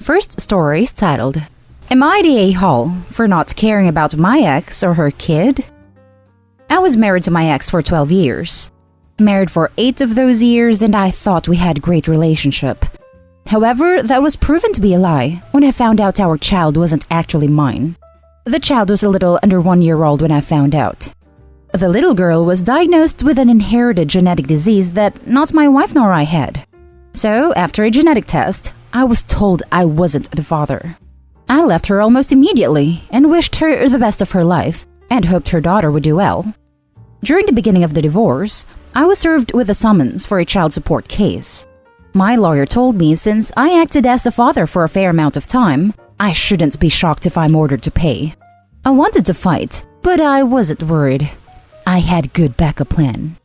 first story is titled, Am I the a-hole for not caring about my ex or her kid? I was married to my ex for 12 years. Married for 8 of those years, and I thought we had a great relationship. However, that was proven to be a lie when I found out our child wasn't actually mine. The child was a little under 1 year old when I found out. The little girl was diagnosed with an inherited genetic disease that not my wife nor I had. So, after a genetic test, I was told I wasn't the father. I left her almost immediately and wished her the best of her life and hoped her daughter would do well. During the beginning of the divorce, I was served with a summons for a child support case. My lawyer told me since I acted as the father for a fair amount of time, I shouldn't be shocked if I'm ordered to pay. I wanted to fight, but I wasn't worried. I had a good backup plan.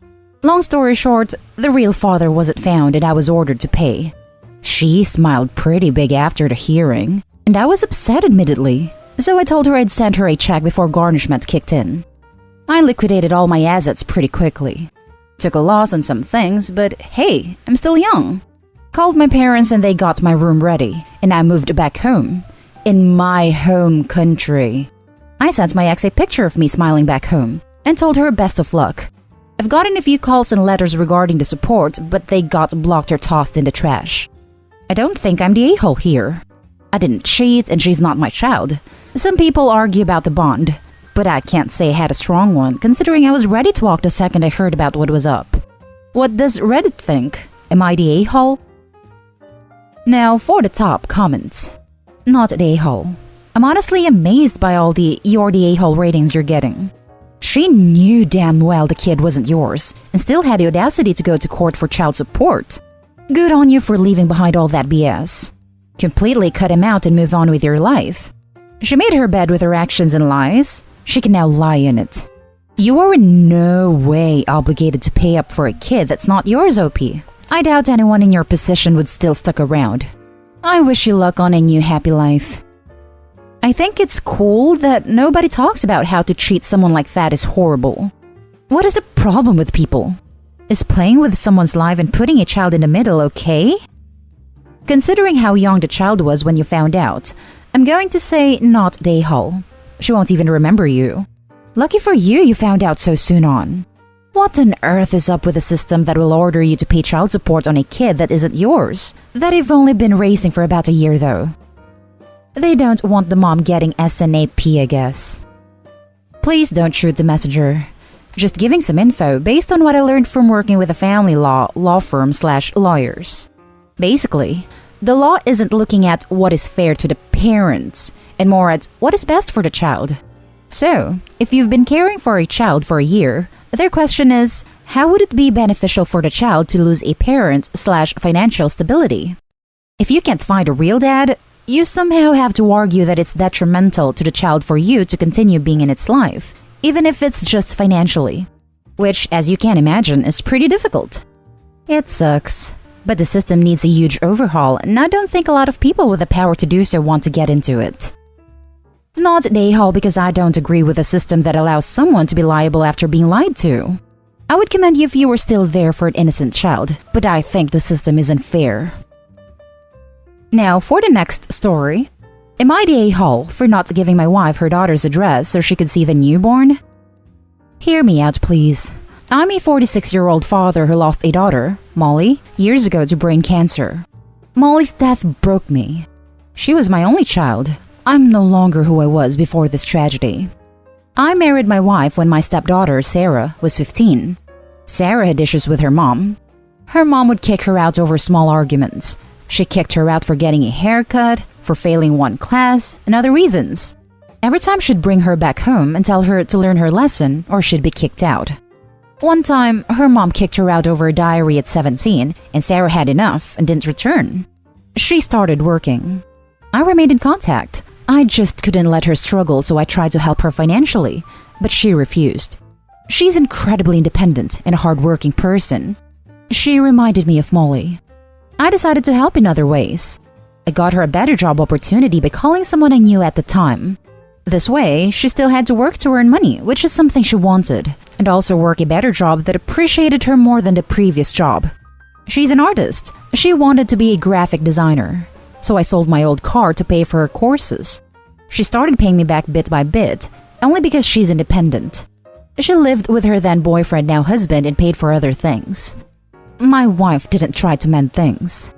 Long story short, the real father wasn't found and I was ordered to pay. She smiled pretty big after the hearing, and I was upset admittedly, so I told her I'd send her a check before garnishment kicked in. I liquidated all my assets pretty quickly. Took a loss on some things, but hey, I'm still young. Called my parents and they got my room ready, and I moved back home. In my home country. I sent my ex a picture of me smiling back home, and told her best of luck. I've gotten a few calls and letters regarding the support, but they got blocked or tossed in the trash. I don't think I'm the a-hole here. I didn't cheat and she's not my child. Some people argue about the bond, but I can't say I had a strong one considering I was ready to walk the second I heard about what was up. What does Reddit think? Am I the a-hole? Now for the top comments. Not the a-hole. I'm honestly amazed by all the "you're the a-hole" ratings you're getting. She knew damn well the kid wasn't yours and still had the audacity to go to court for child support. Good on you for leaving behind all that BS. Completely cut him out and move on with your life. She made her bed with her actions and lies. She can now lie in it. You are in no way obligated to pay up for a kid that's not yours, OP. I doubt anyone in your position would still stick around. I wish you luck on a new happy life. I think it's cool that nobody talks about how to treat someone like that is horrible. What is the problem with people? Is playing with someone's life and putting a child in the middle okay? Considering how young the child was when you found out, I'm going to say not the a-hole. She won't even remember you. Lucky for you, you found out so soon on. What on earth is up with a system that will order you to pay child support on a kid that isn't yours, that you've only been raising for about a year though? They don't want the mom getting SNAP, I guess. Please don't shoot the messenger. Just giving some info based on what I learned from working with a family law firm/lawyers. Basically, the law isn't looking at what is fair to the parents, and more at what is best for the child. So, if you've been caring for a child for a year, their question is, how would it be beneficial for the child to lose a parent/financial stability? If you can't find a real dad, you somehow have to argue that it's detrimental to the child for you to continue being in its life, even if it's just financially. Which, as you can imagine, is pretty difficult. It sucks. But the system needs a huge overhaul, and I don't think a lot of people with the power to do so want to get into it. Not the a-hole because I don't agree with a system that allows someone to be liable after being lied to. I would commend you if you were still there for an innocent child, but I think the system isn't fair. Now for the next story. Am I the a-hole for not giving my wife her daughter's address so she could see the newborn? Hear me out, please. I'm a 46-year-old father who lost a daughter, Molly, years ago to brain cancer. Molly's death broke me. She was my only child. I'm no longer who I was before this tragedy. I married my wife when my stepdaughter, Sarah, was 15. Sarah had issues with her mom. Her mom would kick her out over small arguments. She kicked her out for getting a haircut, for failing one class, and other reasons. Every time she'd bring her back home and tell her to learn her lesson or she'd be kicked out. One time, her mom kicked her out over a diary at 17, and Sarah had enough and didn't return. She started working. I remained in contact. I just couldn't let her struggle, so I tried to help her financially, but she refused. She's incredibly independent and a hardworking person. She reminded me of Molly. I decided to help in other ways. I got her a better job opportunity by calling someone I knew at the time. This way, she still had to work to earn money, which is something she wanted, and also work a better job that appreciated her more than the previous job. She's an artist. She wanted to be a graphic designer. so I sold my old car to pay for her courses. She started paying me back bit by bit, only because she's independent. She lived with her then boyfriend, now husband, and paid for other things. My wife didn't try to mend things.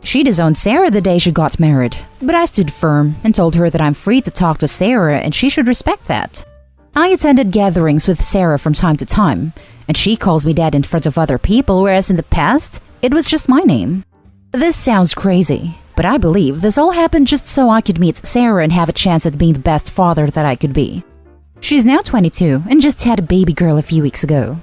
She disowned Sarah the day she got married, but I stood firm and told her that I'm free to talk to Sarah and she should respect that. I attended gatherings with Sarah from time to time, and she calls me dad in front of other people, whereas in the past, it was just my name. This sounds crazy, but I believe this all happened just so I could meet Sarah and have a chance at being the best father that I could be. She's now 22 and just had a baby girl a few weeks ago.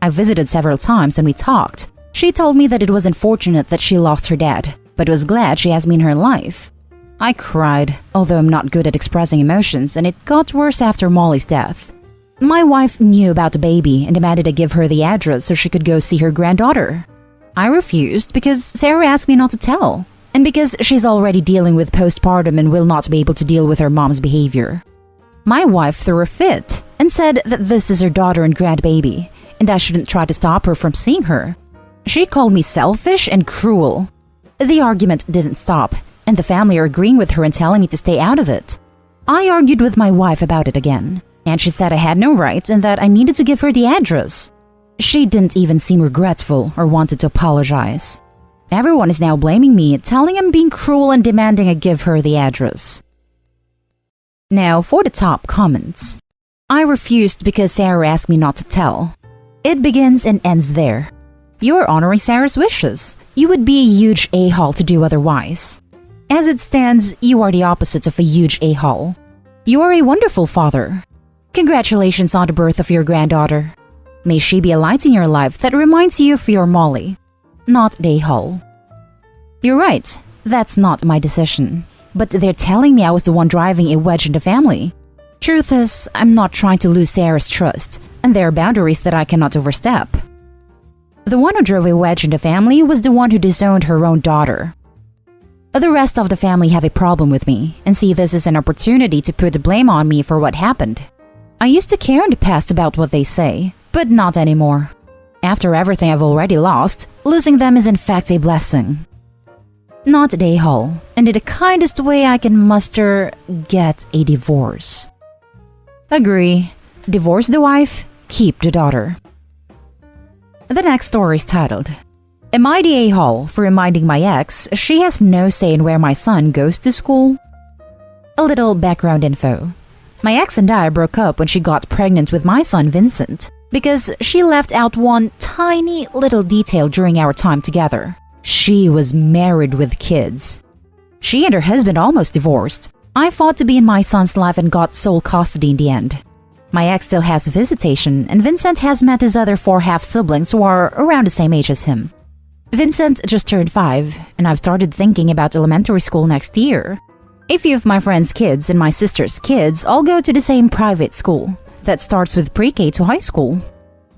I visited several times and we talked. She told me that it was unfortunate that she lost her dad, but was glad she has me in her life. I cried, although I'm not good at expressing emotions, and it got worse after Molly's death. My wife knew about the baby and demanded I give her the address so she could go see her granddaughter. I refused because Sarah asked me not to tell, and because she's already dealing with postpartum and will not be able to deal with her mom's behavior. My wife threw a fit and said that this is her daughter and grandbaby, and I shouldn't try to stop her from seeing her. She called me selfish and cruel. The argument didn't stop, and the family are agreeing with her and telling me to stay out of it. I argued with my wife about it again, and she said I had no rights and that I needed to give her the address. She didn't even seem regretful or wanted to apologize. Everyone is now blaming me, telling I'm being cruel and demanding I give her the address. Now for the top comments. I refused because Sarah asked me not to tell. It begins and ends there. You are honoring Sarah's wishes. You would be a huge a-hole to do otherwise. As it stands, you are the opposite of a huge a-hole. You are a wonderful father. Congratulations on the birth of your granddaughter. May she be a light in your life that reminds you of your Molly, not the a-hole. You're right, that's not my decision. But they're telling me I was the one driving a wedge in the family. Truth is, I'm not trying to lose Sarah's trust, and there are boundaries that I cannot overstep. The one who drove a wedge in the family was the one who disowned her own daughter. The rest of the family have a problem with me and see this as an opportunity to put the blame on me for what happened. I used to care in the past about what they say, but not anymore. After everything I've already lost, losing them is in fact a blessing. Not the a-hole, and in the kindest way I can muster, get a divorce. Agree. Divorce the wife, keep the daughter. The next story is titled, Am I the a-hole for reminding my ex she has no say in where my son goes to school? A little background info. My ex and I broke up when she got pregnant with my son Vincent because she left out one tiny little detail during our time together. She was married with kids. She and her husband almost divorced. I fought to be in my son's life and got sole custody in the end. My ex still has visitation, and Vincent has met his other 4 half-siblings who are around the same age as him. Vincent just turned 5, and I've started thinking about elementary school next year. A few of my friends' kids and my sister's kids all go to the same private school that starts with pre-K to high school.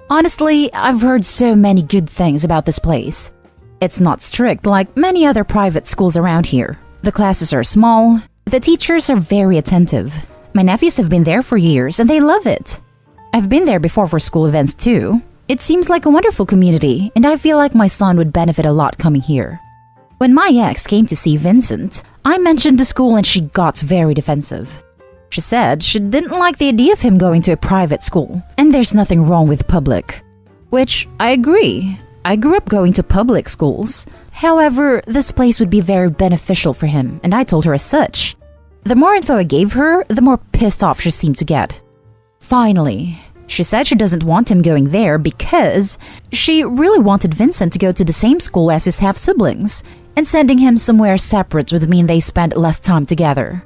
Honestly, I've heard so many good things about this place. It's not strict like many other private schools around here. The classes are small, the teachers are very attentive. My nephews have been there for years and they love it. I've been there before for school events too. It seems like a wonderful community and I feel like my son would benefit a lot coming here. When my ex came to see Vincent, I mentioned the school and she got very defensive. She said she didn't like the idea of him going to a private school and there's nothing wrong with public. Which I agree. I grew up going to public schools. However, this place would be very beneficial for him and I told her as such. The more info I gave her, the more pissed off she seemed to get. Finally, she said she doesn't want him going there because she really wanted Vincent to go to the same school as his half-siblings, and sending him somewhere separate would mean they spend less time together.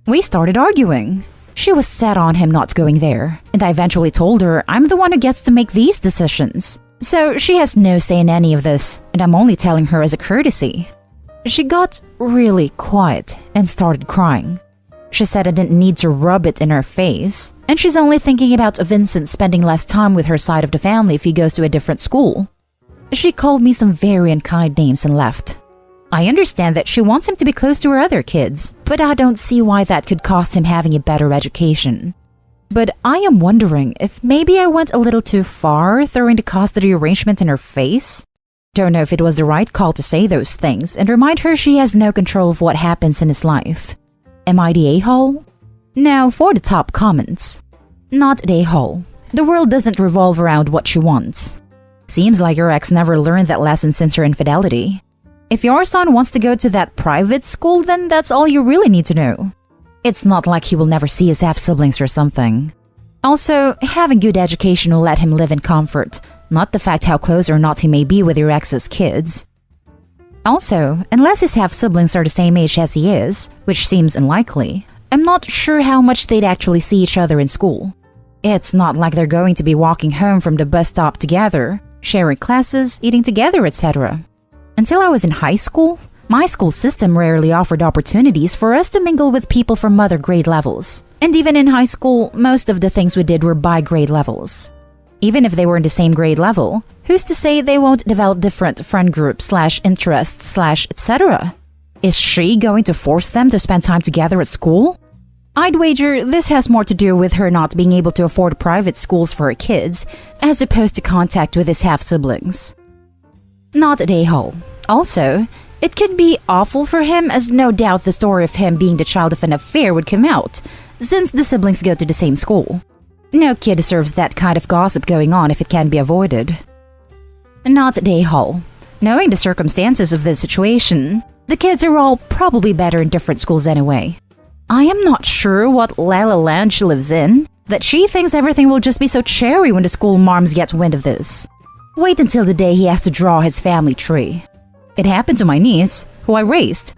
We started arguing. She was set on him not going there, and I eventually told her I'm the one who gets to make these decisions. So she has no say in any of this, and I'm only telling her as a courtesy. She got really quiet and started crying. She said I didn't need to rub it in her face, and she's only thinking about Vincent spending less time with her side of the family if he goes to a different school. She called me some very unkind names and left. I understand that she wants him to be close to her other kids, but I don't see why that could cost him having a better education. But I am wondering if maybe I went a little too far throwing the custody arrangement in her face? Don't know if it was the right call to say those things and remind her she has no control of what happens in his life. Am I the a-hole? Now for the top comments. Not the a-hole. The world doesn't revolve around what she wants. Seems like your ex never learned that lesson since her infidelity. If your son wants to go to that private school, then that's all you really need to know. It's not like he will never see his half-siblings or something. Also, having good education will let him live in comfort, not the fact how close or not he may be with your ex's kids. Also, unless his half-siblings are the same age as he is, which seems unlikely, I'm not sure how much they'd actually see each other in school. It's not like they're going to be walking home from the bus stop together, sharing classes, eating together, etc. Until I was in high school, my school system rarely offered opportunities for us to mingle with people from other grade levels. And even in high school, most of the things we did were by grade levels. Even if they were in the same grade level, who's to say they won't develop different friend groups / interests / etc.? Is she going to force them to spend time together at school? I'd wager this has more to do with her not being able to afford private schools for her kids, as opposed to contact with his half-siblings. Not a a-hole. Also, it could be awful for him, as no doubt the story of him being the child of an affair would come out, since the siblings go to the same school. No kid deserves that kind of gossip going on if it can be avoided. Not a a-hole. Knowing the circumstances of this situation, the kids are all probably better in different schools anyway. I am not sure what La La Land she lives in, that she thinks everything will just be so cherry when the school marms get wind of this. Wait until the day he has to draw his family tree. It happened to my niece, who I raised.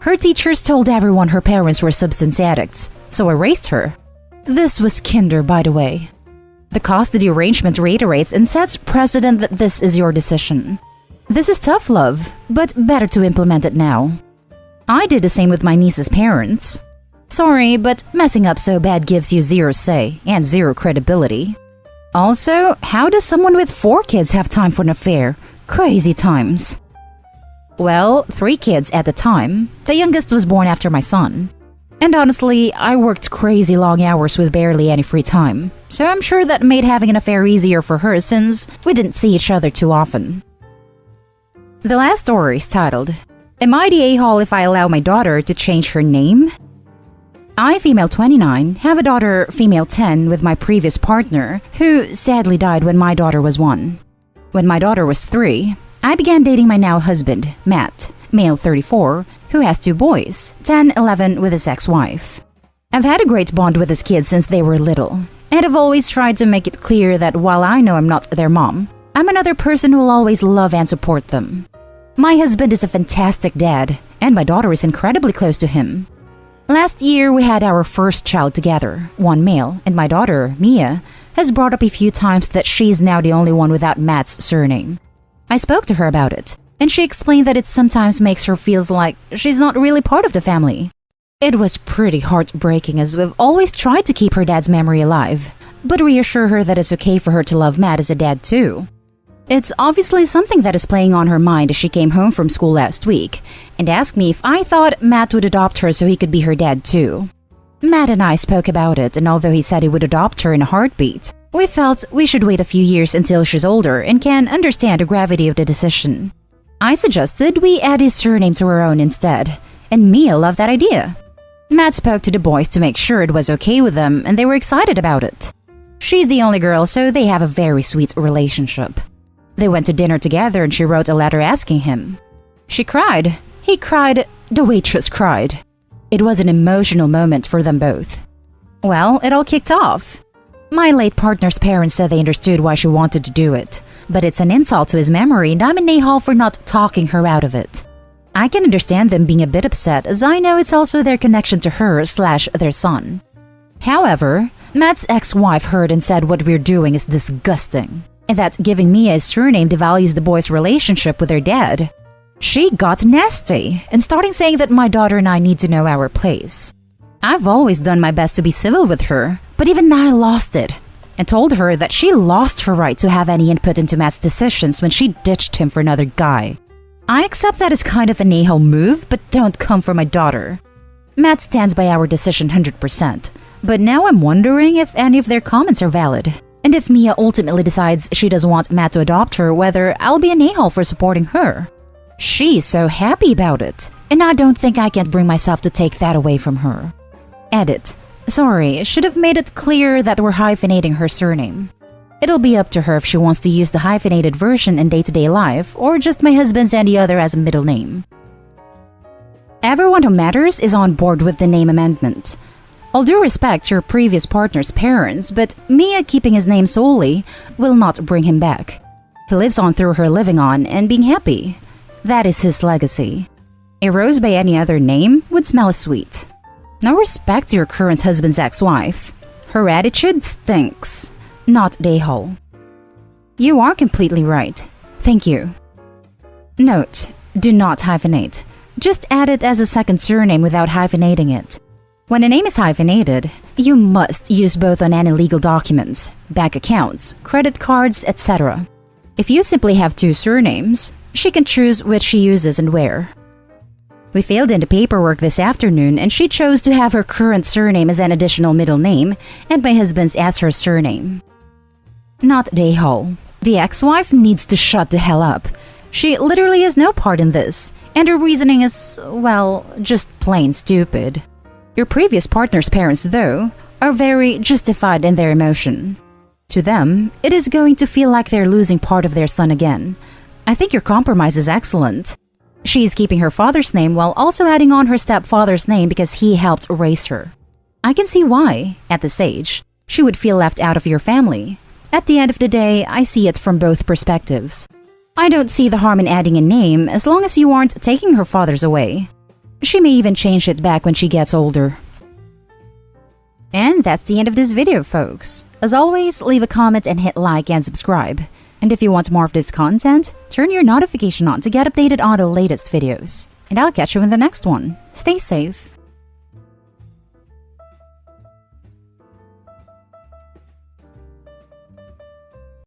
Her teachers told everyone her parents were substance addicts, so I raised her. This was kinder, by the way. The custody arrangement reiterates and sets precedent that this is your decision. This is tough love, but better to implement it now. I did the same with my niece's parents. Sorry, but messing up so bad gives you zero say and zero credibility. Also, how does someone with 4 kids have time for an affair? Crazy times. Well, 3 kids at the time. The youngest was born after my son. And honestly, I worked crazy long hours with barely any free time, so I'm sure that made having an affair easier for her since we didn't see each other too often. The last story is titled, Am I the a-hole if I allow my daughter to change her name? I, female 29, have a daughter, female 10, with my previous partner, who sadly died when my daughter was 1. When my daughter was 3, I began dating my now husband, Matt, male 34, who has 2 boys, 10, 11, with his ex-wife. I've had a great bond with his kids since they were little, and I've always tried to make it clear that while I know I'm not their mom, I'm another person who will always love and support them. My husband is a fantastic dad, and my daughter is incredibly close to him. Last year, we had our first child together, 1 male, and my daughter, Mia, has brought up a few times that she's now the only one without Matt's surname. I spoke to her about it, and she explained that it sometimes makes her feel like she's not really part of the family. It was pretty heartbreaking, as we've always tried to keep her dad's memory alive, but reassure her that it's okay for her to love Matt as a dad too. It's obviously something that is playing on her mind as she came home from school last week and asked me if I thought Matt would adopt her so he could be her dad too. Matt and I spoke about it, and although he said he would adopt her in a heartbeat, we felt we should wait a few years until she's older and can understand the gravity of the decision. I suggested we add his surname to her own instead, and Mia loved that idea. Matt spoke to the boys to make sure it was okay with them, and they were excited about it. She's the only girl, so they have a very sweet relationship. They went to dinner together and she wrote a letter asking him. She cried. He cried. The waitress cried. It was an emotional moment for them both. Well, it all kicked off. My late partner's parents said they understood why she wanted to do it, but it's an insult to his memory and I'm an a-hole for not talking her out of it. I can understand them being a bit upset, as I know it's also their connection to her / their son. However, Matt's ex-wife heard and said what we're doing is disgusting, and that giving Mia his surname devalues the boys' relationship with their dad. She got nasty and started saying that my daughter and I need to know our place. I've always done my best to be civil with her, but even I lost it and told her that she lost her right to have any input into Matt's decisions when she ditched him for another guy. I accept that as kind of an a-hole move, but don't come for my daughter. Matt stands by our decision 100%, but now I'm wondering if any of their comments are valid. And if Mia ultimately decides she doesn't want Matt to adopt her, whether I'll be an a-hole for supporting her. She's so happy about it, and I don't think I can bring myself to take that away from her. Edit. Sorry, should have made it clear that we're hyphenating her surname. It'll be up to her if she wants to use the hyphenated version in day-to-day life, or just my husband's and the other as a middle name. Everyone who matters is on board with the name amendment. All due respect to your previous partner's parents, but Mia keeping his name solely will not bring him back. He lives on through her living on and being happy. That is his legacy. A rose by any other name would smell as sweet. No respect to your current husband's ex-wife. Her attitude stinks. Not a-hole. You are completely right. Thank you. Note: do not hyphenate. Just add it as a second surname without hyphenating it. When a name is hyphenated, you must use both on any legal documents, bank accounts, credit cards, etc. If you simply have two surnames, she can choose which she uses and where. We filled in the paperwork this afternoon and she chose to have her current surname as an additional middle name and my husband's as her surname. Not a-hole. The ex-wife needs to shut the hell up. She literally has no part in this, and her reasoning is, well, just plain stupid. Your previous partner's parents, though, are very justified in their emotion. To them, it is going to feel like they're losing part of their son again. I think your compromise is excellent. She is keeping her father's name while also adding on her stepfather's name because he helped raise her. I can see why, at this age, she would feel left out of your family. At the end of the day, I see it from both perspectives. I don't see the harm in adding a name as long as you aren't taking her father's away. She may even change it back when she gets older. And that's the end of this video, folks. As always, leave a comment and hit like and subscribe. And if you want more of this content, turn your notification on to get updated on the latest videos. And I'll catch you in the next one. Stay safe.